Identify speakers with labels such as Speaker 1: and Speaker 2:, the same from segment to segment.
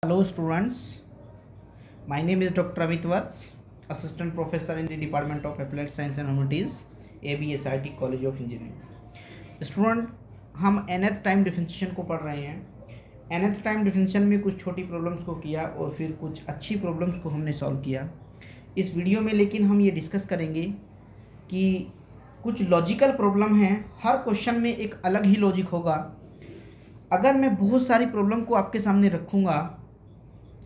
Speaker 1: Hello students, my name is Dr. Amit Vats, Assistant Professor in the Department of Applied Science and Humanities, ABSIT College of Engineering. Student, हम nth time differentiation को पढ़ रहे हैं। nth time differentiation में कुछ छोटी problems को किया और फिर कुछ अच्छी प्रॉब्लम्स को हमने सॉल्व किया इस वीडियो में। लेकिन हम ये डिस्कस करेंगे कि कुछ लॉजिकल प्रॉब्लम हैं, हर क्वेश्चन में एक अलग ही लॉजिक होगा। अगर मैं बहुत सारी प्रॉब्लम को आपके सामने रखूँगा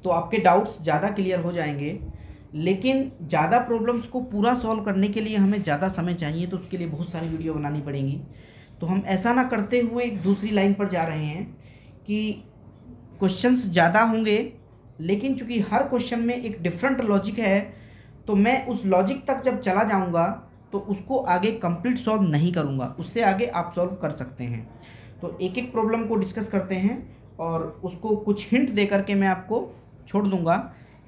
Speaker 1: तो आपके डाउट्स ज़्यादा क्लियर हो जाएंगे, लेकिन ज़्यादा प्रॉब्लम्स को पूरा सॉल्व करने के लिए हमें ज़्यादा समय चाहिए, तो उसके लिए बहुत सारी वीडियो बनानी पड़ेंगी। तो हम ऐसा ना करते हुए एक दूसरी लाइन पर जा रहे हैं कि क्वेश्चंस ज़्यादा होंगे, लेकिन चूँकि हर क्वेश्चन में एक डिफरेंट लॉजिक है, तो मैं उस लॉजिक तक जब चला जाऊँगा तो उसको आगे कंप्लीट सॉल्व नहीं करूँगा, उससे आगे आप सॉल्व कर सकते हैं। तो एक एक प्रॉब्लम को डिस्कस करते हैं और उसको कुछ हिंट दे करके मैं आपको छोड़ दूंगा।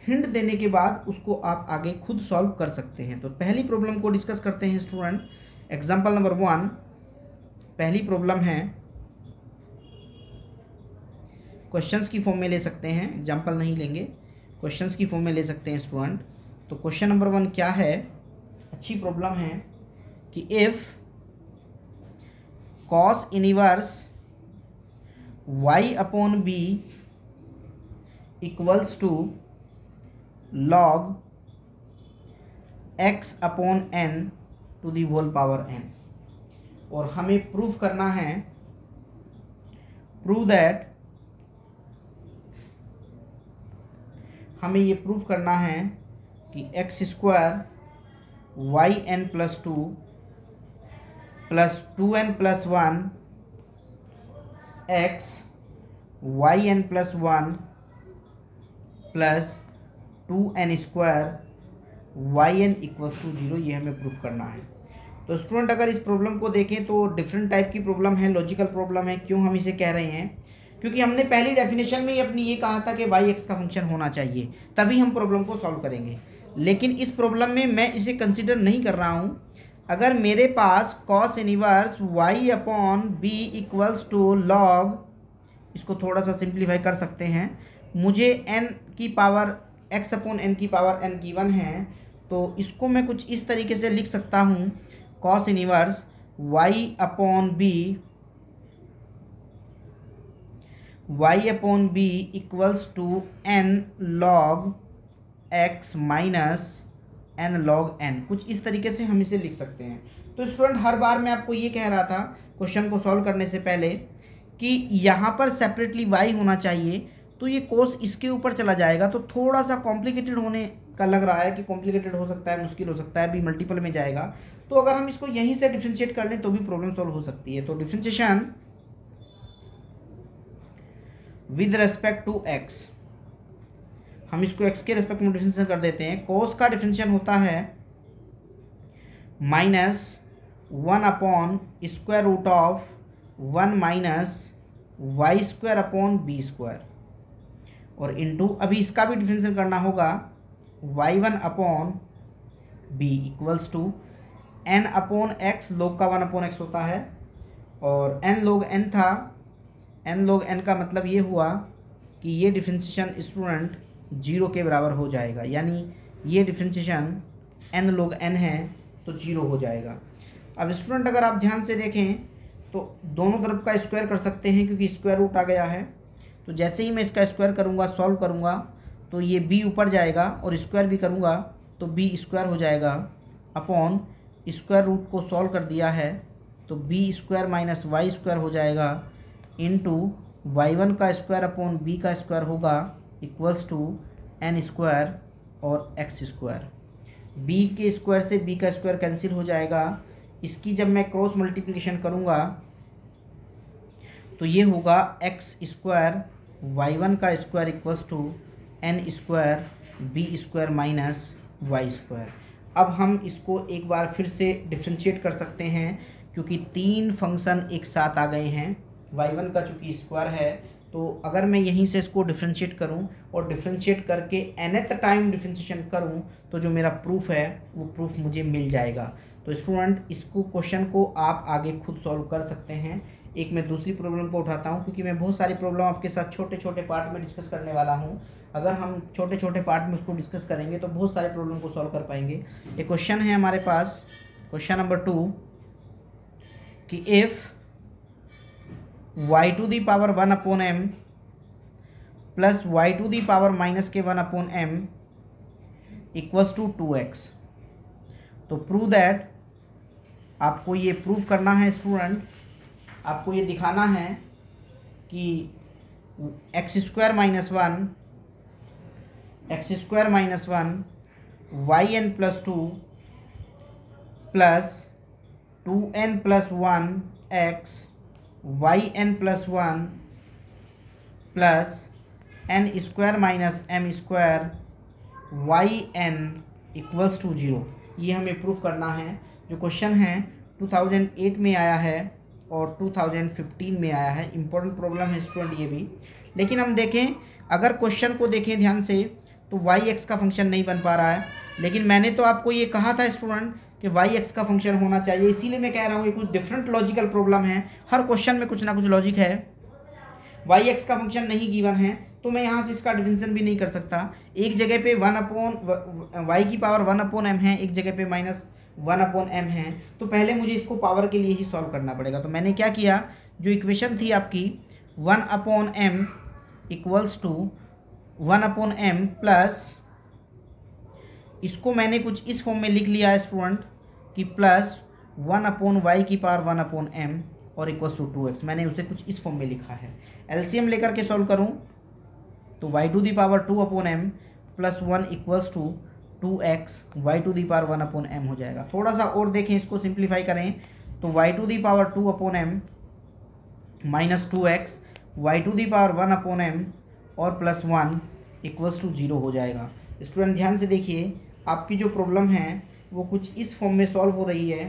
Speaker 1: हिंट देने के बाद उसको आप आगे खुद सॉल्व कर सकते हैं। तो पहली प्रॉब्लम को डिस्कस करते हैं स्टूडेंट। एग्जांपल नंबर 1, पहली प्रॉब्लम है, क्वेश्चंस की फॉर्म में ले सकते हैं, एग्जांपल नहीं लेंगे, क्वेश्चंस की फॉर्म में ले सकते हैं स्टूडेंट। तो क्वेश्चन नंबर 1 क्या है, अच्छी प्रॉब्लम है कि if cos inverse y upon b equals to log x upon n to the whole power n, और हमें प्रूफ करना है, प्रूव दैट, हमें ये प्रूफ करना है कि x square y n plus 2 plus 2n plus 1 x y n plus 1 plus 2n square y n equals to 0, ये हमें प्रूफ करना है। तो स्टूडेंट, अगर इस प्रॉब्लम को देखें तो डिफरेंट टाइप की प्रॉब्लम है, लॉजिकल प्रॉब्लम है। क्यों हम इसे कह रहे हैं? क्योंकि हमने पहली डेफिनेशन में ही अपनी ये कहा था कि वाई एक्स का फंक्शन होना चाहिए, तभी हम प्रॉब्लम को सॉल्व करेंगे। लेकिन इस प्रॉब्लम में मैं इसे कंसिडर नहीं कर रहा हूँ। अगर मेरे पास cos inverse y upon b equals to log, इसको थोड़ा सा सिंप्लीफाई कर सकते हैं, मुझे n की पावर x अपॉन n की पावर n गिवन है, तो इसको मैं कुछ इस तरीके से लिख सकता हूँ, cos inverse y upon b equals to n log x minus n log n, कुछ इस तरीके से हम इसे लिख सकते हैं। तो स्टूडेंट, हर बार मैं आपको ये कह रहा था क्वेश्चन को सॉल्व करने से पहले कि यहाँ पर सेपरेटली y होना चाहिए, तो ये कोस इसके ऊपर चला जाएगा, तो थोड़ा सा कॉम्प्लिकेटेड होने का लग रहा है कि कॉम्प्लिकेटेड हो सकता है, मुश्किल हो सकता है, भी मल्टीपल में जाएगा। तो अगर हम इसको यहीं से डिफ्रेंशिएट कर लें तो भी प्रॉब्लम सॉल्व हो सकती है। तो differentiation with respect to x, हम इसको x के रेस्पेक्ट में डिफरेंशिएशन कर देते हैं। कोस का डिफरेंशिएशन होता है -1 upon square root of 1 minus y square upon b square, और इनटू, अभी इसका भी डिफरेंशिएशन करना होगा, y1 upon b equals to n upon x, log का 1 अपॉन x होता है, और n log n था, n log n का मतलब ये हुआ कि ये डिफरेंशिएशन स्टूडेंट 0 के बराबर हो जाएगा, यानी ये डिफरेंशिएशन n log n है तो 0 हो जाएगा। अब स्टूडेंट, अगर आप ध्यान से देखें तो दोनों तरफ का स्क्वायर कर सकते हैं, क्योंकि स्क्वायर रूट आ गया है। तो जैसे ही मैं इसका स्क्वायर करूँगा, सॉल्व करूँगा, तो ये b ऊपर जाएगा, और स्क्वायर भी करूँगा तो b स्क्वायर हो जाएगा, अपॉन स्क्वायर रूट को सॉल्व कर दिया है तो b square minus y square हो जाएगा, इंटू y1 का स्क्वायर अपॉन b का स्क्वायर होगा, इक्वल्स टू n स्क्वायर और x स्क्वायर। b के स्क्वायर से b का स्क्वायर कैंसिल हो जाएगा। इसकी जब मैं क्रॉस मल्टीप्लिकेशन करूँगा तो ये होगा x स्क्वायर y1 का square equals to n square b square minus y square. अब हम इसको एक बार फिर से डिफ्रेंशिएट कर सकते हैं, क्योंकि 3 फंक्शन एक साथ आ गए हैं। y1 का चूँकि स्क्वायर है, तो अगर मैं यहीं से इसको डिफ्रेंशिएट करूं और डिफ्रेंशिएट करके nth टाइम डिफ्रेंशिएशन करूं तो जो मेरा प्रूफ है वो प्रूफ मुझे मिल जाएगा। तो स्टूडेंट, इसको क्वेश्चन को आप आगे खुद सॉल्व कर सकते हैं। एक मैं दूसरी प्रॉब्लम को उठाता हूँ, क्योंकि मैं बहुत सारी प्रॉब्लम आपके साथ छोटे छोटे पार्ट में डिस्कस करने वाला हूँ। अगर हम छोटे छोटे पार्ट में उसको डिस्कस करेंगे तो बहुत सारे प्रॉब्लम को सॉल्व कर पाएंगे। एक क्वेश्चन है हमारे पास, क्वेश्चन नंबर 2, कि if y⁴ plus y⁻⁻m equals to 2x, तो प्रूव दैट, आपको ये प्रूव करना है स्टूडेंट, आपको ये दिखाना है कि x² - 1 yn+2 plus 2n+1 x yn+1 plus n² - m² yn equals to 0, ये हमें प्रूफ करना है। जो क्वेश्चन है 2008 में आया है और 2015 में आया है। इम्पोर्टेंट प्रॉब्लम है स्टूडेंट ये भी। लेकिन हम देखें, अगर क्वेश्चन को देखें ध्यान से, तो y(x) का फंक्शन नहीं बन पा रहा है। लेकिन मैंने तो आपको ये कहा था स्टूडेंट कि y(x) का फंक्शन होना चाहिए, इसीलिए मैं कह रहा हूँ ये कुछ डिफरेंट लॉजिकल प्रॉब्लम है। हर क्वेश्चन में कुछ ना कुछ लॉजिक है। y(x) का फंक्शन नहीं गिवन है तो मैं यहाँ से इसका डिफरेंशियल भी नहीं कर सकता। एक जगह पे y⁻1m है, एक जगह पे -1m है, तो पहले मुझे इसको पावर के लिए ही सॉल्व करना पड़ेगा। तो मैंने क्या किया, जो इक्वेशन थी आपकी 1/m equals to 1/m plus, इसको मैंने कुछ इस फॉर्म में लिख लिया है स्टूडेंट कि प्लस 1/y⁻1m और इक्वल्स टू 2x। मैंने उसे कुछ इस फॉर्म में लिखा है। एलसीएम लेकर के सॉल्व करूं तो y⁻2/m plus 1 equals to 2x y⁻1/m हो जाएगा। थोड़ा सा और देखें, इसको सिंप्लीफाई करें तो y⁻2/m माइनस 2x y⁻1/m और प्लस 1 इक्वल्स टू 0 हो जाएगा। स्टूडेंट ध्यान से देखिए, आपकी जो प्रॉब्लम है वो कुछ इस फॉर्म में सॉल्व हो रही है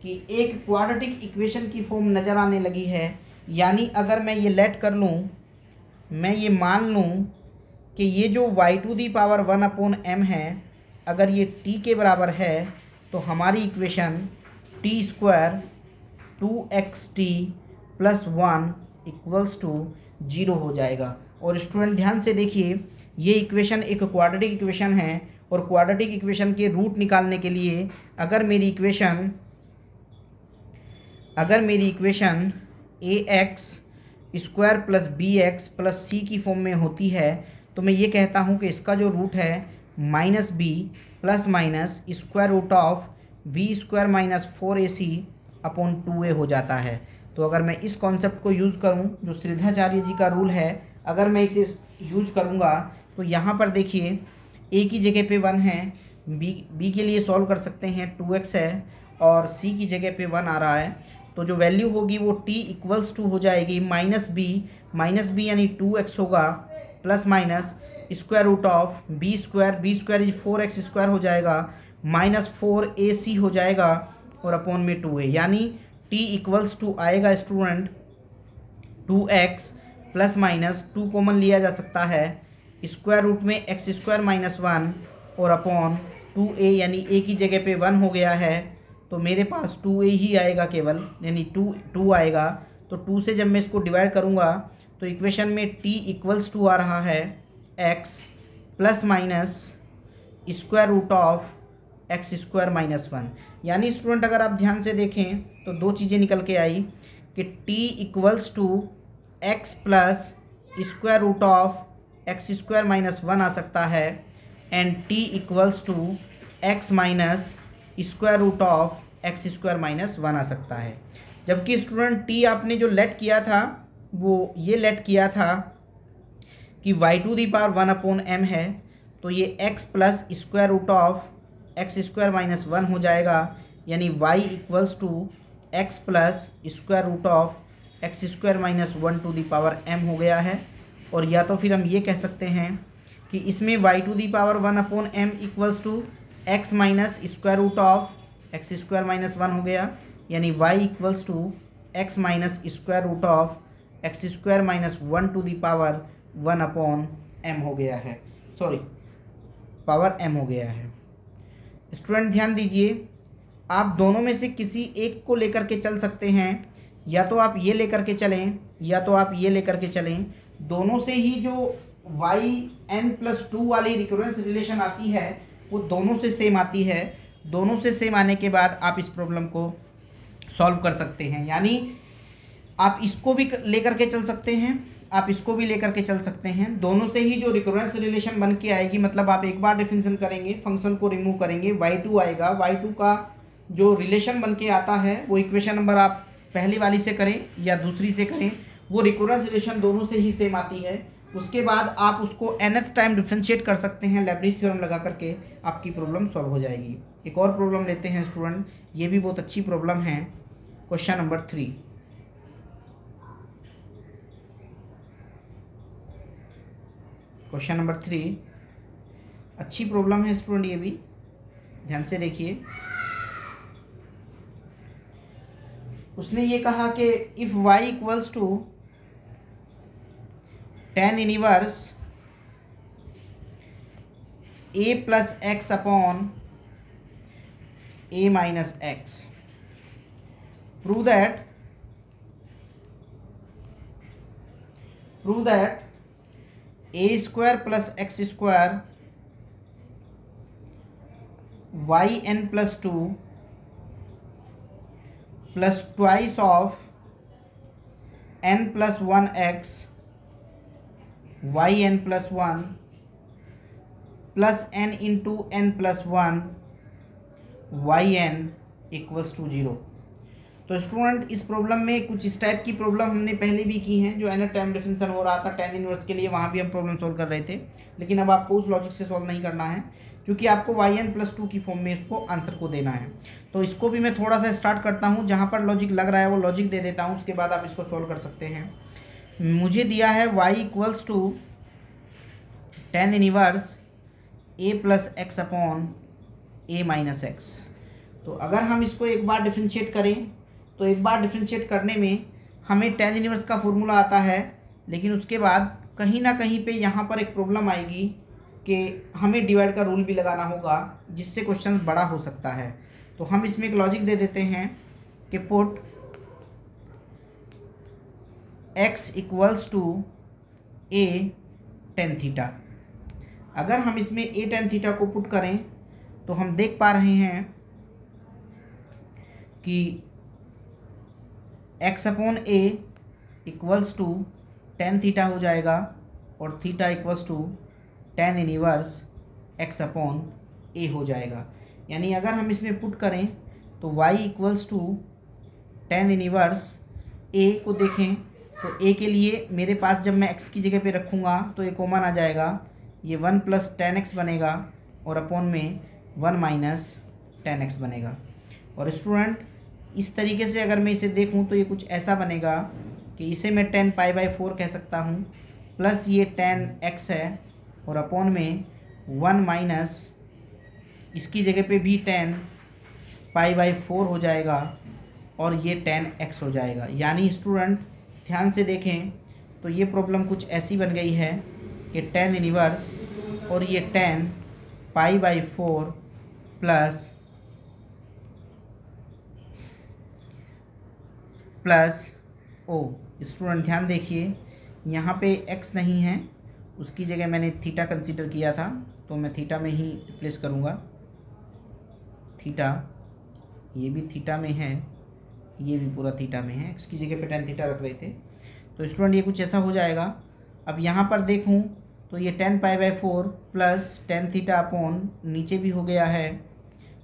Speaker 1: कि एक क्वाड्रेटिक इक्वेशन की फॉर्म नज़र आने लगी है। यानी अगर मैं ये लेट कर लूँ, मैं ये मान लूँ कि ये जो y⁻1/m है, अगर ये t के बराबर है तो हमारी equation t² 2xt plus 1 equals to 0 हो जाएगा। और स्टूडेंट ध्यान से देखिए, ये इक्वेशन एक क्वाड्रेटिक इक्वेशन है और क्वाड्रेटिक इक्वेशन के रूट निकालने के लिए अगर मेरी equation ax² plus bx plus c की फॉर्म में होती है तो मैं ये कहता हूँ कि इसका जो रूट है -b plus minus b² - 4ac/2a हो जाता है। तो अगर मैं इस कॉन्सेप्ट को यूज़ करूँ, जो श्रीधराचार्य जी का रूल है, अगर मैं इसे यूज करूँगा तो यहाँ पर देखिए a की जगह पे 1 है, b के लिए सॉल्व कर सकते हैं 2x है और c की जगह पे 1 आ रहा है। तो जो वैल्यू होगी वो t इक्वल्स टू हो जाएगी -b यानी 2x होगा plus minus b² is 4x² हो जाएगा -4ac हो जाएगा और अपॉन में 2a, यानी t इक्वल्स टू आएगा student 2x plus minus 2 common लिया जा सकता है, स्क्वायर रूट में x² - 1 और अपॉन 2a, यानी a की जगह पे 1 हो गया है तो मेरे पास 2a ही आएगा केवल, यानी 2 आएगा। तो 2 से जब मैं इसको डिवाइड करूँगा तो इक्वेशन में t इक्वल्स टू आ रहा है x प्लस माइनस x² - 1। यानी स्टूडेंट अगर आप ध्यान से देखें तो दो चीज़ें निकल के आई कि t equals to x plus x² - 1 आ सकता है and t equals to x minus x² - 1 आ सकता है। जबकि स्टूडेंट t आपने जो लेट किया था वो ये लेट किया था कि y⁻1/m है, तो ये x प्लस x² - 1 हो जाएगा, यानी y equals to x plus x² - 1/m हो गया है। और या तो फिर हम ये कह सकते हैं कि इसमें y⁻1/m equals to x minus x² - 1 हो गया, यानी y equals to x minus x² - 1/1/m हो गया है, सॉरी पावर m हो गया है। स्टूडेंट ध्यान दीजिए, आप दोनों में से किसी एक को लेकर के चल सकते हैं या तो आप ये लेकर के चलें या तो आप ये लेकर के चलें, दोनों से ही जो yn+2 वाली रिकरेंस रिलेशन आती है वो दोनों से सेम आती है। दोनों से सेम आने के बाद आप इस प्रॉब्लम को सॉल्व कर सकते हैं। यानी आप इसको भी लेकर के चल सकते हैं, आप इसको भी लेकर के चल सकते हैं। दोनों से ही जो रिकरेंस रिलेशन बन के आएगी, मतलब आप एक बार डिफरेंशियल करेंगे, फंक्शन को रिमूव करेंगे, y2 आएगा। y2 का जो रिलेशन बन के आता है वो इक्वेशन नंबर आप पहली वाली से करें या दूसरी से करें, वो रिकरेंस रिलेशन दोनों से ही सेम आती है। उसके बाद आप उसको nth टाइम डिफरेंशिएट कर सकते हैं, लेबनिज़ थ्योरम लगा करके आपकी प्रॉब्लम सॉल्व हो जाएगी। एक और प्रॉब्लम लेते हैं स्टूडेंट, ये भी बहुत अच्छी प्रॉब्लम है। क्वेश्चन नंबर 3, क्वेश्चन नंबर 3 अच्छी प्रॉब्लम है स्टूडेंट, ये भी ध्यान से देखिए। उसने ये कहा कि if y equals to tan inverse a plus x upon a minus x, prove that a square plus x square yn+2 plus twice of n+1x yn+1 plus n into n+1 yn equals to 0। तो student इस problem में कुछ इस type की problem हमने पहले भी की हैं। जो nth टाइम डिफरेंशियल हो रहा था tan इनवर्स के लिए, वहाँ भी हम प्रॉब्लम सॉल्व कर रहे थे, लेकिन अब आपको उस लॉजिक से सॉल्व नहीं करना है, क्योंकि आपको yn+2 की फॉर्म में इसको आंसर को देना है। तो इसको भी मैं थोड़ा सा स्टार्ट करता हूँ, जहाँ पर लॉजिक लग रहा है वो लॉजिक दे देता हूँ, उसके बाद आप इसको सॉल्व कर सकते हैं। मुझे दिया है y equals to tan inverse a plus x upon a minus x. तो अगर हम इसको एक बार डिफ्रेंशिएट करें तो एक बार डिफ्रेंशिएट करने में हमें tan इनवर्स का फॉर्मूला आता है, लेकिन उसके बाद कहीं ना कहीं पे यहाँ पर एक प्रॉब्लम आएगी कि हमें डिवाइड का रूल भी लगाना होगा, जिससे क्वेश्चन बड़ा हो सकता है। तो हम इसमें एक लॉजिक दे देते हैं कि put x equals to a tan theta. अगर हम इसमें a tan थीटा को पुट करें तो हम देख पा रहे हैं कि x upon a equals to tan theta हो जाएगा और theta equals to tan inverse x upon a हो जाएगा। यानी अगर हम इसमें पुट करें तो y equals to tan inverse a को देखें तो a के लिए मेरे पास जब मैं x की जगह पे रखूँगा तो ये कॉमन आ जाएगा, ये 1 प्लस tan x बनेगा और अपॉन में 1 माइनस tan x बनेगा। और स्टूडेंट इस तरीके से अगर मैं इसे देखूं तो ये कुछ ऐसा बनेगा कि इसे मैं tan π/4 कह सकता हूं, प्लस ये tan x है और अपॉन में 1 माइनस इसकी जगह पे भी tan π/4 हो जाएगा और ये tan x हो जाएगा। यानी स्टूडेंट ध्यान से देखें तो ये प्रॉब्लम कुछ ऐसी बन गई है कि tan इनवर्स और ये tan π/4 प्लस ओ। स्टूडेंट ध्यान देखिए, यहाँ पे x नहीं है, उसकी जगह मैंने थीटा कंसीडर किया था, तो मैं थीटा में ही रिप्लेस करूँगा। थीटा, ये भी थीटा में है, ये भी पूरा थीटा में है, x की जगह पे tan थीटा रख रहे थे। तो स्टूडेंट ये कुछ ऐसा हो जाएगा। अब यहाँ पर देखूँ तो ये tan π/4 plus tan theta upon नीचे भी हो गया है,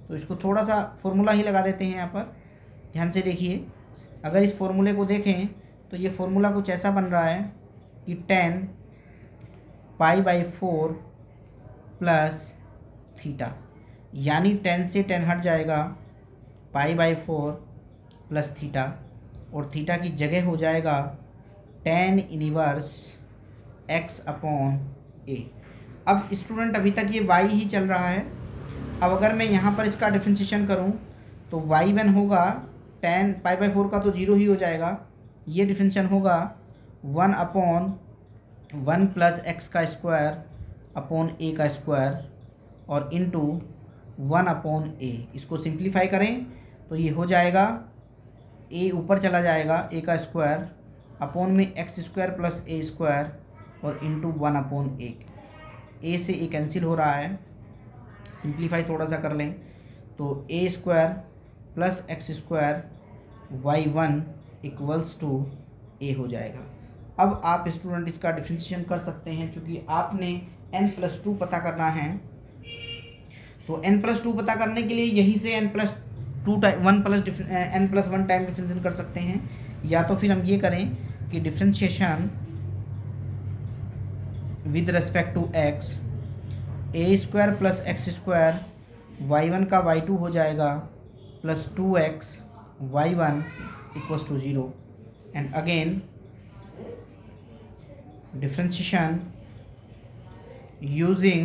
Speaker 1: तो इसको थोड़ा सा फॉर्मूला ही लगा देते हैं यहाँ पर। ध्यान से देखिए, अगर इस फॉर्मूले को देखें तो ये फॉर्मूला कुछ ऐसा बन रहा है कि tan π/4 प्लस थीटा, यानी tan से tan हट जाएगा, π/4 प्लस थीटा, और थीटा की जगह हो जाएगा tan inverse x upon a। अब स्टूडेंट अभी तक ये y ही चल रहा है। अब अगर मैं यहाँ पर इसका डिफरेंशिएशन करूँ तो y1 होगा tan π/4 का तो 0 ही हो जाएगा, ये डिफरेंशिएशन होगा 1 अपॉन 1 प्लस एक्स का स्क्वायर अपॉन a का स्क्वायर और इंटू 1 अपॉन a। इसको सिंप्लीफाई करें तो ये हो जाएगा ए ऊपर चला जाएगा, ए का स्क्वायर अपॉन में एक्स स्क्वायर प्लस ए स्क्वायर और इंटू 1 अपॉन ए से ए कैंसिल हो रहा है। सिंप्लीफाई थोड़ा सा कर लें तो a square plus x square y1 equals to a हो जाएगा। अब आप स्टूडेंट इसका डिफरेंशिएशन कर सकते हैं, क्योंकि आपने n+2 पता करना है। तो n+2 पता करने के लिए यहीं से n+1 टाइम डिफरेंशिएशन कर सकते हैं, या तो फिर हम ये करें कि differentiation with respect to x a square plus x square y1 का y2 हो जाएगा plus 2x y1 equals to 0 and again differentiation using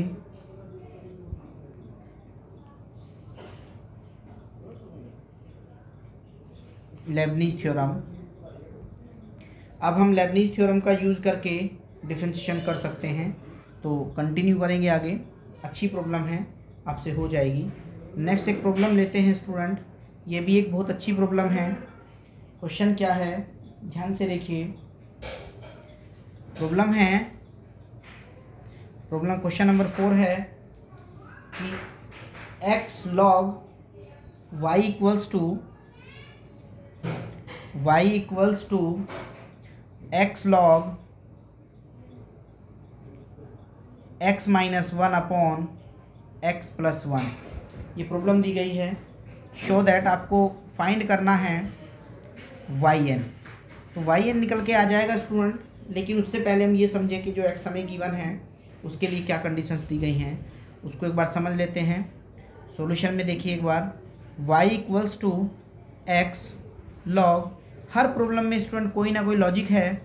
Speaker 1: Leibniz theorem. अब हम लेबनीज़ थ्योरम का यूज़ करके डिफरेंशिएशन कर सकते हैं। तो कंटिन्यू करेंगे आगे, अच्छी प्रॉब्लम है, आपसे हो जाएगी। नेक्स्ट एक प्रॉब्लम लेते हैं स्टूडेंट, ये भी एक बहुत अच्छी प्रॉब्लम है। क्वेश्चन क्या है, ध्यान से देखिए। प्रॉब्लम क्वेश्चन नंबर 4 है कि x log y equals to x log x minus 1 upon x plus 1, ये प्रॉब्लम दी गई है। शो दैट आपको फाइंड करना है yn। तो yn निकल के आ जाएगा स्टूडेंट, लेकिन उससे पहले हम ये समझें कि जो x हमें गिवन है उसके लिए क्या कंडीशंस दी गई हैं, उसको एक बार समझ लेते हैं। सॉल्यूशन में देखिए एक बार, y equals to x log, हर प्रॉब्लम में स्टूडेंट कोई ना कोई लॉजिक है,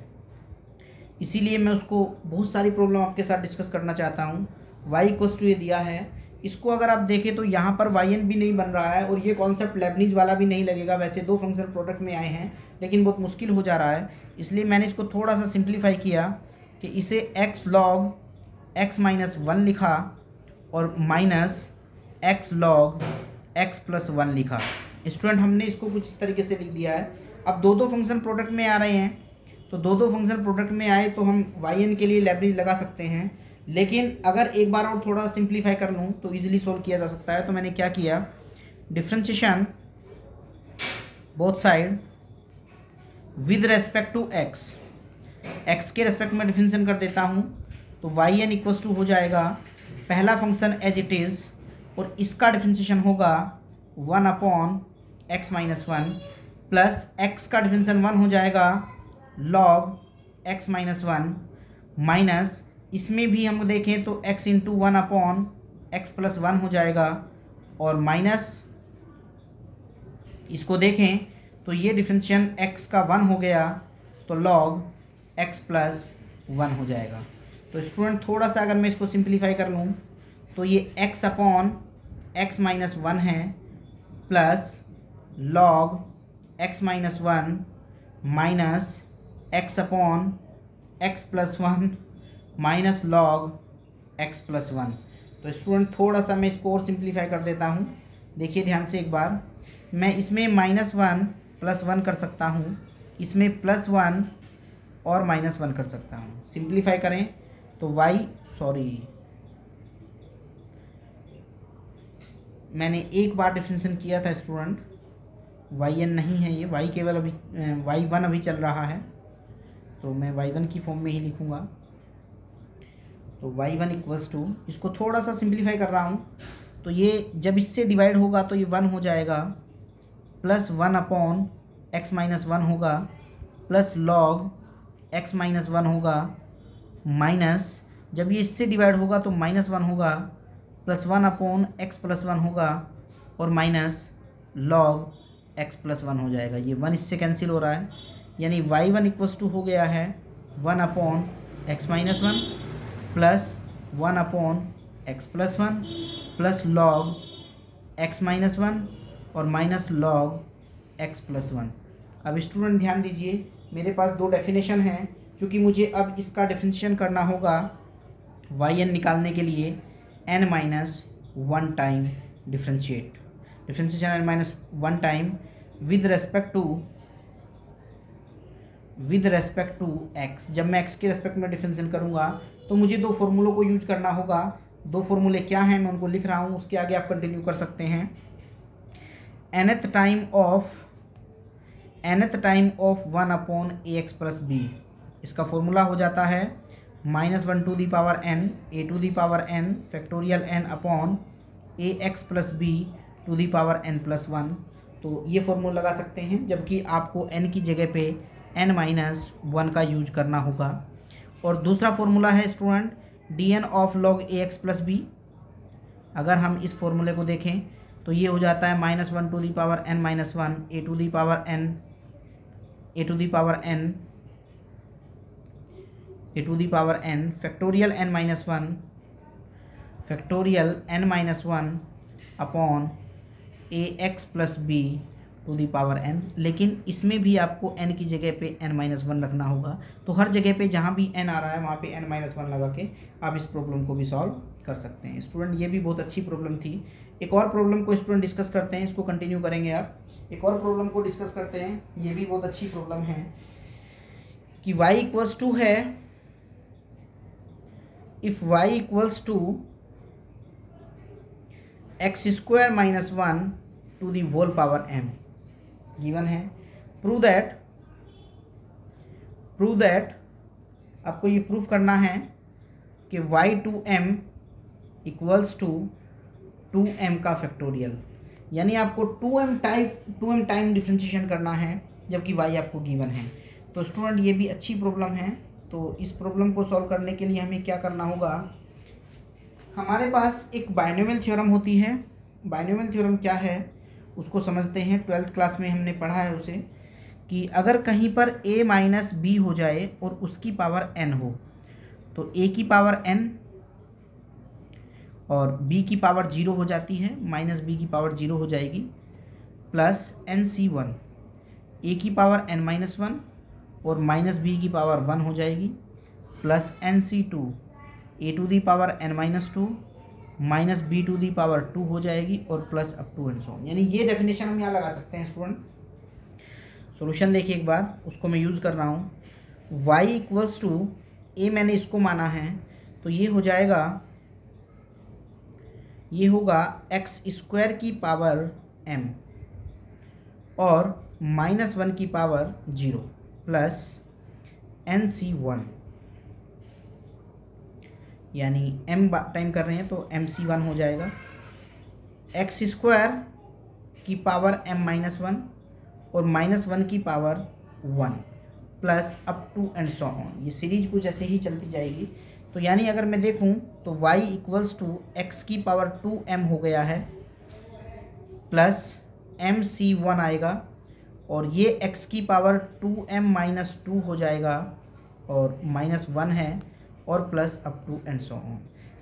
Speaker 1: इसीलिए मैं उसको बहुत सारी प्रॉब्लम आपके साथ डिस्कस करना चाहता हूँ। y इक्वल्स टू ये दिया है, इसको अगर आप देखें तो यहाँ पर yn भी नहीं बन रहा है और ये कॉन्सेप्ट लेबनीज़ वाला भी नहीं लगेगा। वैसे दो फंक्शन प्रोडक्ट में आए हैं, लेकिन बहुत मुश्किल हो जा रहा है, इसलिए मैंने इसको थोड़ा सा सिंप्लीफाई किया कि इसे x log x माइनस 1 लिखा और minus x log x plus 1 लिखा। स्टूडेंट हमने इसको कुछ इस तरीके से लिख दिया है। अब दो फंक्शन प्रोडक्ट में आ रहे हैं, तो दो फंक्शन प्रोडक्ट में आए तो हम yn के लिए लेबनीज़ लगा सकते हैं, लेकिन अगर एक बार और थोड़ा सिंप्लीफाई कर लूँ तो इजीली सोल्व किया जा सकता है। तो मैंने क्या किया, differentiation both side with respect to x के रेस्पेक्ट में डिफरेंशिएशन कर देता हूँ। तो yn इक्वल्स टू हो जाएगा पहला फंक्शन एज इट इज़, और इसका डिफरेंशिएशन होगा 1 upon x minus 1 plus x का डिफरेंशिएशन 1 हो जाएगा log x माइनस 1 माइनस, इसमें भी हम देखें तो x into 1 upon x plus 1 हो जाएगा, और माइनस इसको देखें तो ये डिफरेंशिएशन x का 1 हो गया तो log x प्लस 1 हो जाएगा। तो स्टूडेंट थोड़ा सा अगर मैं इसको सिंप्लीफाई कर लूँ तो ये x अपॉन x माइनस 1 है plus log x minus 1 minus x upon x plus 1 minus log x plus 1। तो स्टूडेंट थोड़ा सा मैं इसको और सिंप्लीफाई कर देता हूँ। देखिए ध्यान से एक बार, मैं इसमें -1 प्लस 1 कर सकता हूँ, इसमें +1 और -1 कर सकता हूँ। सिंप्लीफाई करें तो मैंने एक बार डिफरेंशिएशन किया था स्टूडेंट, yn नहीं है ये, y केवल अभी y1 अभी चल रहा है, तो मैं y1 की फॉर्म में ही लिखूँगा। तो y1 इक्वल्स टू, इसको थोड़ा सा सिंप्लीफाई कर रहा हूँ, तो ये जब इससे डिवाइड होगा तो ये 1 हो जाएगा, प्लस 1 अपॉन x माइनस 1 होगा, प्लस log x माइनस 1 होगा, माइनस जब ये इससे डिवाइड होगा तो -1 होगा, प्लस 1 अपॉन x प्लस 1 होगा, और माइनस log x प्लस 1 हो जाएगा। ये 1 इससे कैंसिल हो रहा है, यानी y1 इक्वल्स टू हो गया है 1 upon x minus 1 plus 1 upon x plus 1 plus log x minus 1 और माइनस log x प्लस 1। अब स्टूडेंट ध्यान दीजिए, मेरे पास दो डेफिनेशन हैं, क्योंकि मुझे अब इसका डिफरेंशिएशन करना होगा yn निकालने के लिए n-1 time differentiation n-1 time with respect to with respect to x. जब मैं एक्स के रेस्पेक्ट में डिफरेंशिएट करूँगा तो मुझे दो फॉर्मूलों को यूज करना होगा। दो फॉर्मूले क्या हैं मैं उनको लिख रहा हूँ, उसके आगे आप कंटिन्यू कर सकते हैं। nth time of 1 upon a x plus b, इसका फॉर्मूला हो जाता है -1 to the power n a to the power n factorial n upon a x plus b to the power n plus 1। तो ये formula लगा सकते हैं, जबकि आपको n की जगह पे n-1 का यूज करना होगा। और दूसरा फॉर्मूला है student dn of log ax plus b. अगर हम इस फॉर्मूले को देखें तो ये हो जाता है -1 to the power n-1 a to the power n factorial n-1 upon a x plus b to the power n। लेकिन इसमें भी आपको n की जगह पे n-1 रखना होगा। तो हर जगह पे जहाँ भी n आ रहा है वहाँ पे n-1 लगा के आप इस प्रॉब्लम को भी सॉल्व कर सकते हैं। स्टूडेंट ये भी बहुत अच्छी प्रॉब्लम थी। एक और प्रॉब्लम को स्टूडेंट डिस्कस करते हैं, इसको कंटिन्यू करेंगे आप। एक और प्रॉब्लम को डिस्कस करते हैं, ये भी बहुत अच्छी प्रॉब्लम है कि y इक्वल्स टू है, if y equals to x square minus 1 to the whole power m given है। प्रूव दैट आपको ये प्रूफ करना है कि y2m इक्वल्स टू 2m का फैक्टोरियल, यानी आपको 2m टाइम डिफरेंशिएशन करना है जबकि y आपको गिवन है। तो स्टूडेंट ये भी अच्छी प्रॉब्लम है। तो इस प्रॉब्लम को सॉल्व करने के लिए हमें क्या करना होगा, हमारे पास एक बाइनोमियल थ्योरम होती है। बाइनोमियल थ्योरम क्या है उसको समझते हैं। 12th क्लास में हमने पढ़ा है उसे, कि अगर कहीं पर a माइनस बी हो जाए और उसकी पावर n हो तो a की पावर n और b की पावर 0 हो जाती है, माइनस b की पावर 0 हो जाएगी, प्लस nc1 a की पावर n-1 और माइनस b की पावर 1 हो जाएगी, plus nc2 a to the power n-2 minus b to the power 2 हो जाएगी और plus up to and so on. यानी ये डेफिनेशन हम यहाँ लगा सकते हैं। स्टूडेंट सॉल्यूशन देखिए एक बार, उसको मैं यूज़ कर रहा हूँ। y इक्वल्स टू a मैंने इसको माना है तो ये हो जाएगा, ये होगा एक्स स्क्वायर की पावर m और -1 की पावर 0 प्लस nc1, यानी m टाइम कर रहे हैं तो mc1 हो जाएगा, एक्स स्क्वायर की पावर m-1 और -1 की power 1 plus up to and so on. ये सीरीज कुछ ऐसे ही चलती जाएगी। तो यानी अगर मैं देखूं तो y इक्वल्स टू एक्स की पावर 2m हो गया है, प्लस mc1 आएगा और ये x की पावर 2m-2 हो जाएगा और -1 है और plus up to and so on.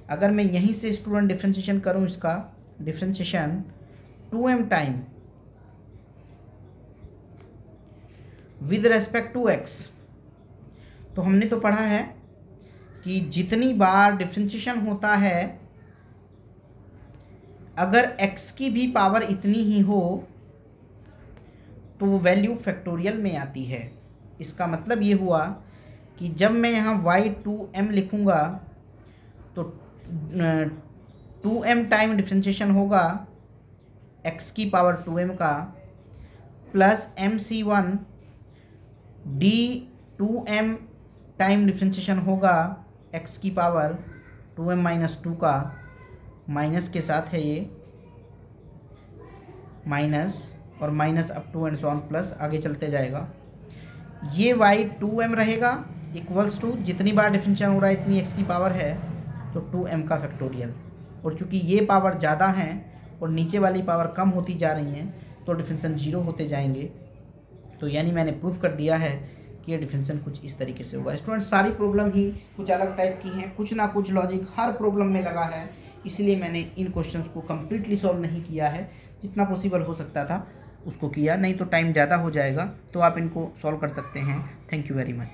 Speaker 1: अगर मैं यहीं से स्टूडेंट डिफरेंशिएशन करूं, इसका differentiation 2m time with respect to x, तो हमने तो पढ़ा है कि जितनी बार डिफरेंशिएशन होता है अगर x की भी पावर इतनी ही हो तो वो वैल्यू फैक्टोरियल में आती है। इसका मतलब ये हुआ कि जब मैं यहाँ y2m लिखूँगा तो 2m टाइम डिफरेंशिएशन होगा x की पावर 2m का, plus mc1 d2m time differentiation होगा x की पावर 2m-2 का, माइनस के साथ है ये माइनस और minus up to and so on, plus आगे चलते जाएगा। ये y2m रहेगा इक्वल्स टू जितनी बार डिफरेंशिएशन हो रहा है इतनी x की पावर है तो 2m का फैक्टोरियल। और चूंकि ये पावर ज़्यादा हैं और नीचे वाली पावर कम होती जा रही हैं तो डिफरेंशिएशन 0 होते जाएंगे। तो यानी मैंने प्रूफ कर दिया है कि ये डिफरेंशिएशन कुछ इस तरीके से होगा। स्टूडेंट सारी प्रॉब्लम ही कुछ अलग टाइप की हैं, कुछ ना कुछ लॉजिक हर प्रॉब्लम में लगा है, इसलिए मैंने इन क्वेश्चंस को कम्प्लीटली सॉल्व नहीं किया है। जितना पॉसिबल हो सकता था उसको किया, नहीं तो टाइम ज़्यादा हो जाएगा। तो आप इनको सॉल्व कर सकते हैं। Thank you very much.